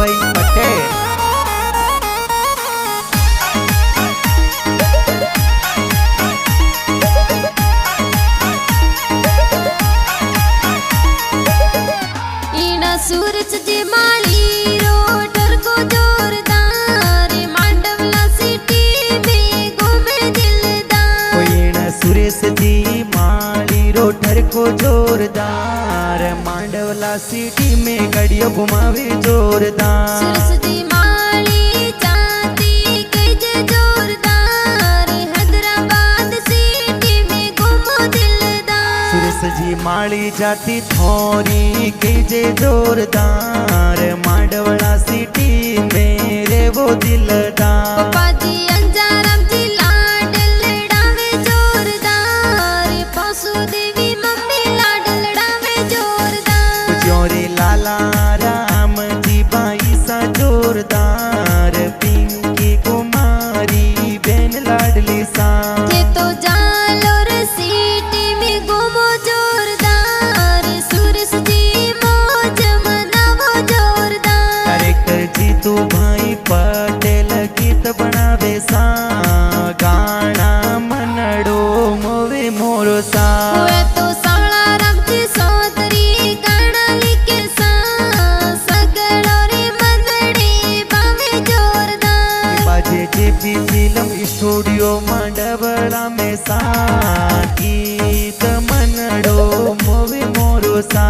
ભાઈ પટેલ। सूरज जी माली रोटर को जोरदार मांडवला सिटी में घूमे दिलदार। सुरेश जी माली रोटर को जोरदार मांडवला सिटी में गड़ियो घुमावे जोरदार। सुरेश जी माली जाती कई जे जोरदार हैदराबाद सिटी में घूमो दिलदार। सुरेश जी माली जाती थोरी कीजे जोरदार मांडवला सिटी में रे वो दिलदार। पप्पा जी अंजाराम जी लाड लड़ावे जोरदार पासु देवी मम्मी लाड लड़ावे जोरदार। जोरे लाला राम जी बाई सा जोरदार पिंकी कुमारी बेन लाडली सा। ये तो जालोर सिटी में घूमो जोरदार सुरेश जी मौज मनावो जोरदार। डायरेक्टर जीतू भाई पटेल गीत बनावे सा गाना मनडो मोवे मोरो सा। हुए तो सावला राम जी सौदरी गाना लिखे सा सगड़ो रे मंदड़ी बामे जोरदार। बाजे जेपी फिल्म स्टूडियो मांडवला में सा गीत मनडो मोवे मोरो सा।